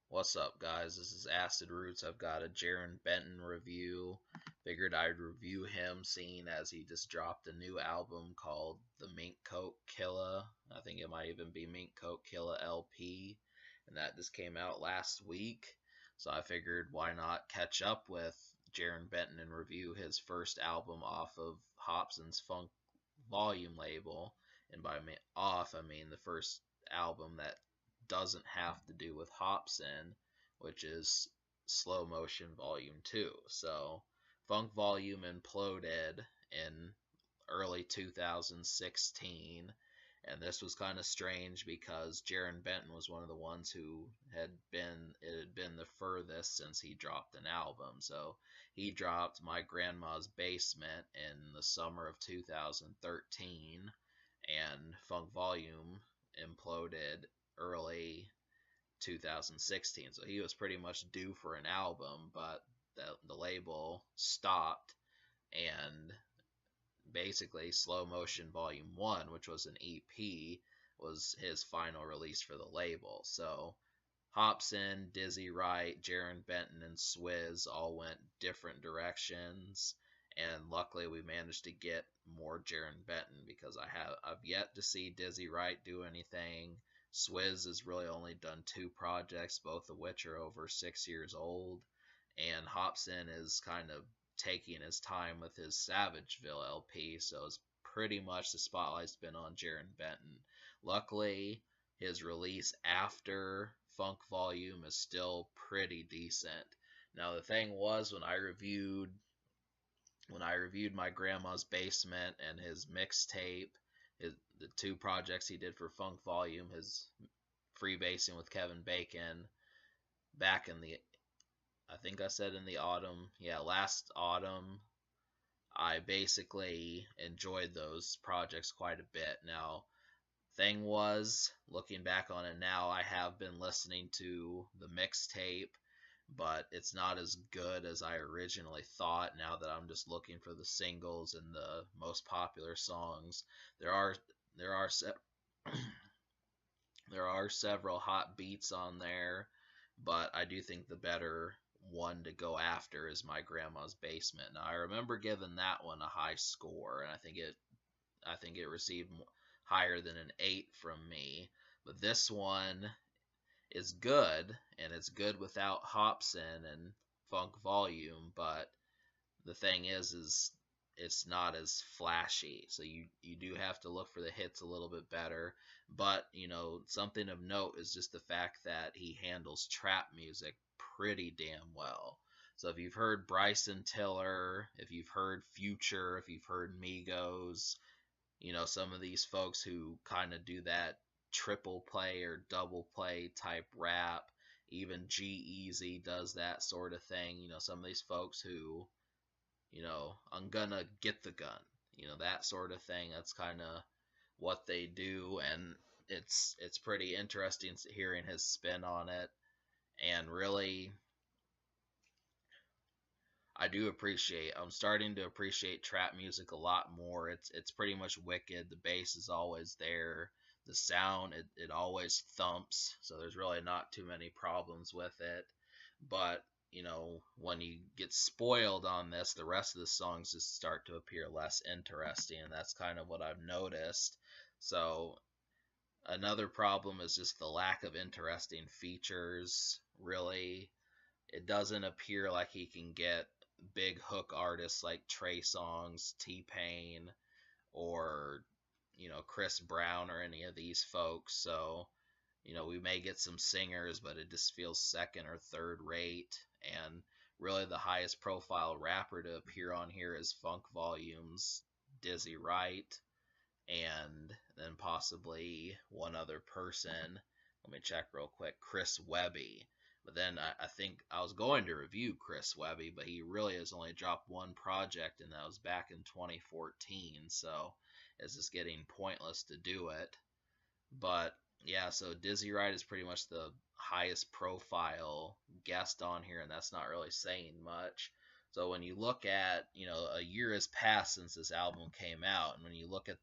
What's up, guys? This is Acid Roots. I've got a Jarren Benton review. Figured I'd review him, seeing as he just dropped a new album called The Mink Coat Killa. I think it might even be Mink Coat Killa LP, and that just came out last week. So I figured why not catch up with Jarren Benton and review his first album off of Hopsin's Funk Volume label. And by off, I mean the first album that doesn't have to do with Hopsin, which is Slow Motion Volume 2. So, Funk Volume imploded in early 2016, and this was kind of strange because Jarren Benton was one of the ones who it had been the furthest since he dropped an album. So he dropped My Grandma's Basement in the summer of 2013, and Funk Volume imploded early 2016. So he was pretty much due for an album, but the label stopped, and basically Slow Motion Volume 1, which was an EP, was his final release for the label. So Hopsin, Dizzy Wright, Jarren Benton, and Swizz all went different directions, and luckily we managed to get more Jarren Benton because I've yet to see Dizzy Wright do anything. Swizz has really only done two projects, both of which are over 6 years old, and Hopsin is kind of taking his time with his Savageville LP, so it's pretty much the spotlight's been on Jarren Benton. Luckily, his release after Funk Volume is still pretty decent. Now the thing was when I reviewed My Grandma's Basement and his mixtape, the two projects he did for Funk Volume, his freebasing with Kevin Bacon back in the I think I said in the autumn, yeah, last autumn, I basically enjoyed those projects quite a bit. Now, thing was, looking back on it now, I have been listening to the mixtape, but it's not as good as I originally thought now that I'm just looking for the singles and the most popular songs. There are there are se- there are several hot beats on there, but I do think the better one to go after is My Grandma's Basement. Now I remember giving that one a high score, and I think it received higher than an 8 from me. But this one is good, and it's good without Hopsin and Funk Volume. But the thing is it's not as flashy, so you do have to look for the hits a little bit better. But something of note is just the fact that he handles trap music pretty damn well. So if you've heard Bryson Tiller, if you've heard Future, if you've heard Migos, some of these folks who kind of do that triple play or double play type rap, even G-Eazy does that sort of thing. Some of these folks who, I'm gonna get the gun, that sort of thing. That's kind of what they do, and it's pretty interesting hearing his spin on it. And really, I'm starting to appreciate trap music a lot more. It's pretty much wicked. The bass is always there. The sound, it always thumps, so there's really not too many problems with it. But, when you get spoiled on this, the rest of the songs just start to appear less interesting, and that's kind of what I've noticed. So, another problem is just the lack of interesting features, really. It doesn't appear like he can get big hook artists like Trey Songz, T-Pain, or Chris Brown or any of these folks. So we may get some singers, but it just feels second or third rate. And really, the highest profile rapper to appear on here is Funk Volume's Dizzy Wright, and then possibly one other person. Let me check real quick. Chris Webby. But then I think I was going to review Chris Webby, but he really has only dropped one project, and that was back in 2014. So it's just getting pointless to do it. But yeah, so Dizzy Wright is pretty much the highest profile guest on here, and that's not really saying much. So when you look at, a year has passed since this album came out, and when you look at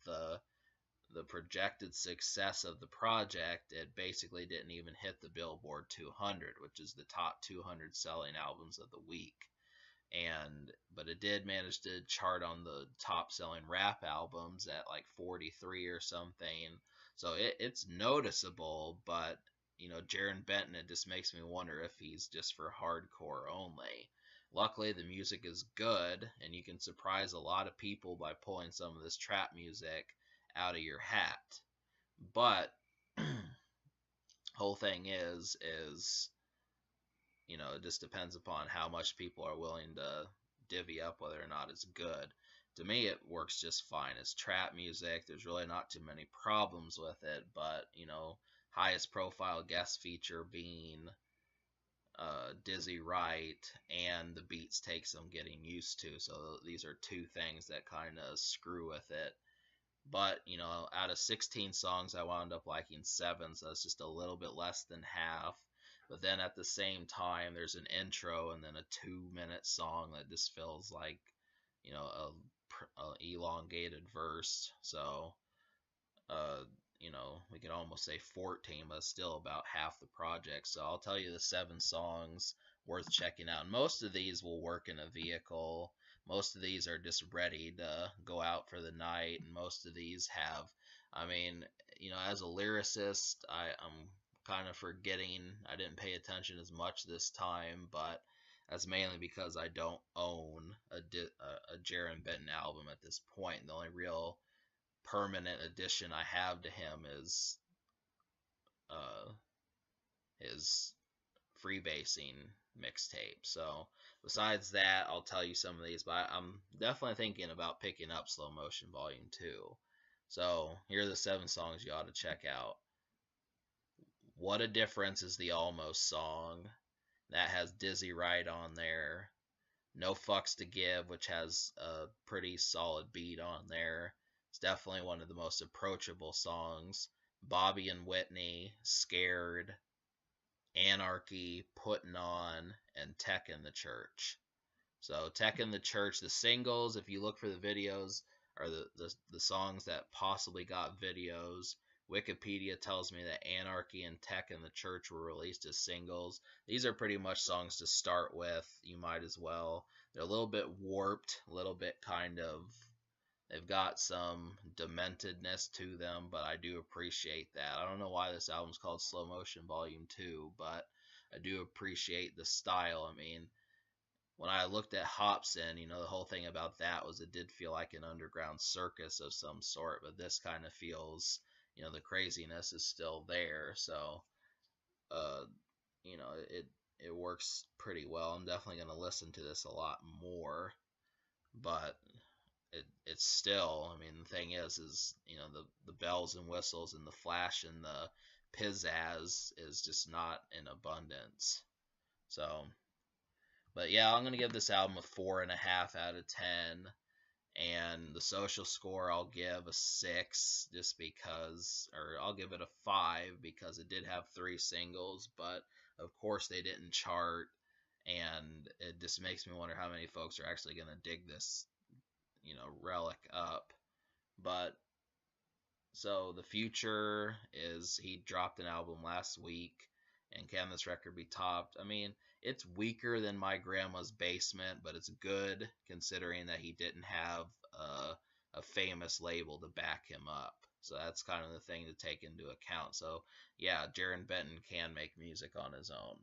the projected success of the project, it basically didn't even hit the Billboard 200, which is the top 200 selling albums of the week. But it did manage to chart on the top selling rap albums at like 43 or something. So it's noticeable, but Jarren Benton, it just makes me wonder if he's just for hardcore only. Luckily, the music is good, and you can surprise a lot of people by pulling some of this trap music out of your hat. But whole thing is it just depends upon how much people are willing to divvy up whether or not it's good. To me, it works just fine. It's trap music. There's really not too many problems with it, but highest profile guest feature being Dizzy Wright, and the beats take some getting used to. So these are two things that kind of screw with it. But out of 16 songs, I wound up liking 7, so that's just a little bit less than half. But then at the same time, there's an intro and then a 2-minute song that just feels like a elongated verse. So we could almost say 14, but still about half the project. So I'll tell you the 7 songs worth checking out. And most of these will work in a vehicle. Most of these are just ready to go out for the night, and most of these have, as a lyricist, I'm kind of forgetting. I didn't pay attention as much this time, but that's mainly because I don't own a Jarren Benton album at this point. The only real permanent addition I have to him is his freebasing mixtape. So besides that, I'll tell you some of these, but I'm definitely thinking about picking up Slow Motion Volume 2. So here are the 7 songs you ought to check out. What a Difference is the Almost song. That has Dizzy Wright on there. No Fucks to Give, which has a pretty solid beat on there. It's definitely one of the most approachable songs. Bobby and Whitney, Scared, Anarchy, Putting On, and Tech in the Church. So Tech in the Church, the singles, if you look for the videos, are the songs that possibly got videos. Wikipedia tells me that Anarchy and Tech in the Church were released as singles. These are pretty much songs to start with. You might as well. They're a little bit warped, a little bit they've got some dementedness to them, but I do appreciate that. I don't know why this album's called Slow Motion Volume 2, but I do appreciate the style. When I looked at Hopsin, the whole thing about that was it did feel like an underground circus of some sort, but this kind of feels, the craziness is still there. So, it works pretty well. I'm definitely going to listen to this a lot more, but it's still, the thing is the bells and whistles and the flash and the pizzazz is just not in abundance. So, but yeah, I'm gonna give this album a 4.5 out of 10, and the social score I'll give a 6, just because, or I'll give it a 5 because it did have 3 singles, but of course they didn't chart, and it just makes me wonder how many folks are actually gonna dig this relic up. But so the future is, he dropped an album last week, and can this record be topped? It's weaker than My Grandma's Basement, but it's good considering that he didn't have a famous label to back him up. So that's kind of the thing to take into account. So yeah, Jarren Benton can make music on his own.